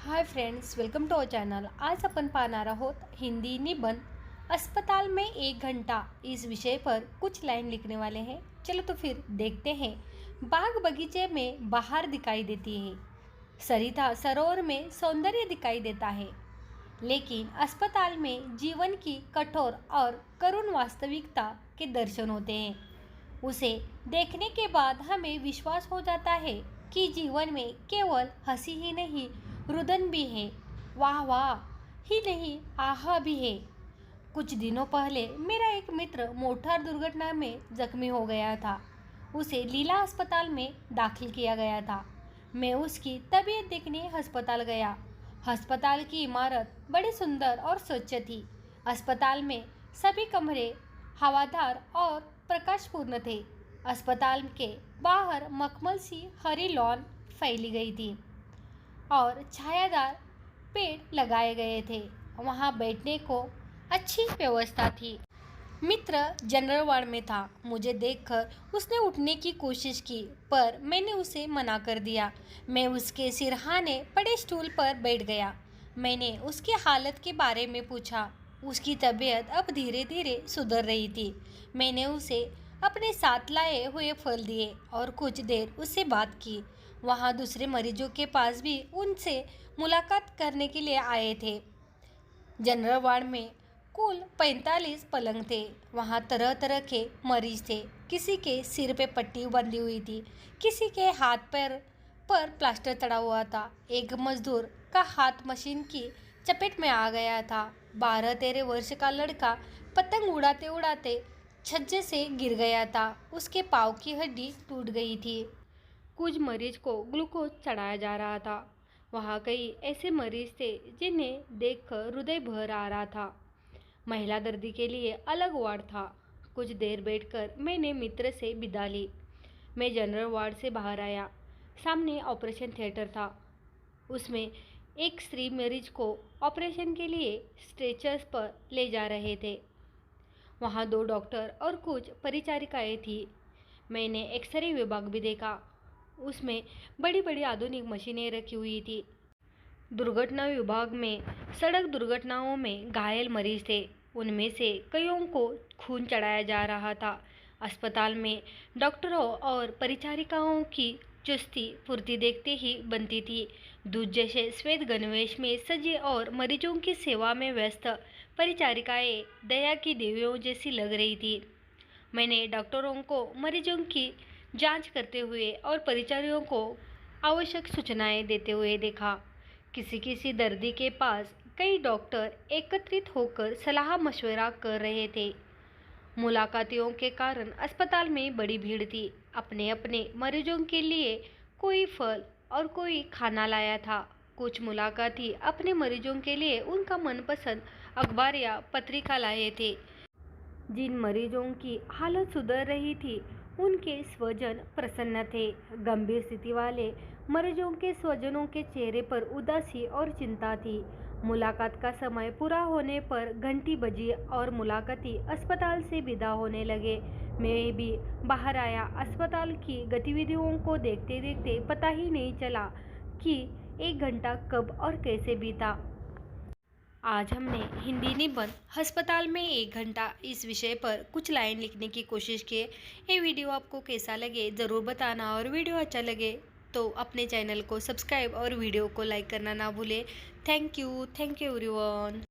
Hi friends, welcome to our channel. आज आपण पाहणार आहोत हिंदी निबंध अस्पताल में 1 घंटा। इस विषय पर कुछ लाइन लिखने वाले हैं। चलो तो फिर देखते हैं। बाग बगीचे में बाहर दिखाई देती है, सरिता सरोवर में सौंदर्य दिखाई देता है, लेकिन अस्पताल में जीवन की कठोर और करुण वास्तविकता के दर्शन होते हैं। उसे देखने के बाद हमें विश्वास हो जाता है कि जीवन में केवल हंसी ही नहीं, रुदन भी है, वाह वाह ही नहीं, आहा भी है। कुछ दिनों पहले मेरा एक मित्र मोटर दुर्घटना में जख्मी हो गया था। उसे लीला अस्पताल में दाखिल किया गया था। मैं उसकी तबीयत देखने अस्पताल गया। अस्पताल की इमारत बड़ी सुंदर और स्वच्छ थी। अस्पताल में सभी कमरे हवादार और प्रकाशपूर्ण थे। अस्पताल के बाहर मखमल सी हरी लॉन फैली गई थी और छायादार पेड़ लगाए गए थे। वहाँ बैठने को अच्छी व्यवस्था थी। मित्र जनरल वार्ड में था। मुझे देखकर उसने उठने की कोशिश की, पर मैंने उसे मना कर दिया। मैं उसके सिरहाने पड़े स्टूल पर बैठ गया। मैंने उसकी हालत के बारे में पूछा। उसकी तबीयत अब धीरे धीरे सुधर रही थी। मैंने उसे अपने साथ लाए हुए फल दिए और कुछ देर उससे बात की। वहाँ दूसरे मरीजों के पास भी उनसे मुलाकात करने के लिए आए थे। जनरल वार्ड में कुल 45 पलंग थे। वहाँ तरह तरह के मरीज थे। किसी के सिर पे पट्टी बंधी हुई थी, किसी के हाथ पैर पर प्लास्टर चढ़ा हुआ था। एक मजदूर का हाथ मशीन की चपेट में आ गया था। 12-13 वर्ष का लड़का पतंग उड़ाते उड़ाते छज्जे से गिर गया था। उसके पाँव की हड्डी टूट गई थी। कुछ मरीज को ग्लूकोज चढ़ाया जा रहा था। वहाँ कई ऐसे मरीज थे जिन्हें देखकर हृदय भर आ रहा था। महिला दर्दी के लिए अलग वार्ड था। कुछ देर बैठकर मैंने मित्र से विदा ली। मैं जनरल वार्ड से बाहर आया। सामने ऑपरेशन थिएटर था। उसमें एक स्त्री मरीज को ऑपरेशन के लिए स्ट्रेचर्स पर ले जा रहे थे। वहाँ 2 डॉक्टर और कुछ परिचारिकाएं थी। मैंने एक्सरे विभाग भी देखा। उसमें बड़ी बड़ी आधुनिक मशीनें रखी हुई थी। दुर्घटना विभाग में सड़क दुर्घटनाओं में घायल मरीज थे। उनमें से कईयों को खून चढ़ाया जा रहा था। अस्पताल में डॉक्टरों और परिचारिकाओं की चुस्ती फुर्ती देखते ही बनती थी। दूध जैसे श्वेत गणवेश में सजे और मरीजों की सेवा में व्यस्त परिचारिकाएं दया की देवियों जैसी लग रही थी। मैंने डॉक्टरों को मरीजों की जांच करते हुए और परिचारियों को आवश्यक सूचनाएं देते हुए देखा। किसी किसी दर्दी के पास कई डॉक्टर एकत्रित होकर सलाह मशवरा कर रहे थे। मुलाकातियों के कारण अस्पताल में बड़ी भीड़ थी। अपने अपने मरीजों के लिए कोई फल और कोई खाना लाया था। कुछ मुलाकाती अपने मरीजों के लिए उनका मनपसंद अखबार या पत्रिका लाए थे। जिन मरीजों की हालत सुधर रही थी उनके स्वजन प्रसन्न थे। गंभीर स्थिति वाले मरीजों के स्वजनों के चेहरे पर उदासी और चिंता थी। मुलाकात का समय पूरा होने पर घंटी बजी और मुलाकाती अस्पताल से विदा होने लगे। मैं भी बाहर आया। अस्पताल की गतिविधियों को देखते देखते पता ही नहीं चला कि 1 घंटा कब और कैसे बीता। आज हमने हिंदी निबंध अस्पताल में 1 घंटा इस विषय पर कुछ लाइन लिखने की कोशिश की। ये वीडियो आपको कैसा लगे ज़रूर बताना, और वीडियो अच्छा लगे तो अपने चैनल को सब्सक्राइब और वीडियो को लाइक करना ना भूलें। Thank you everyone.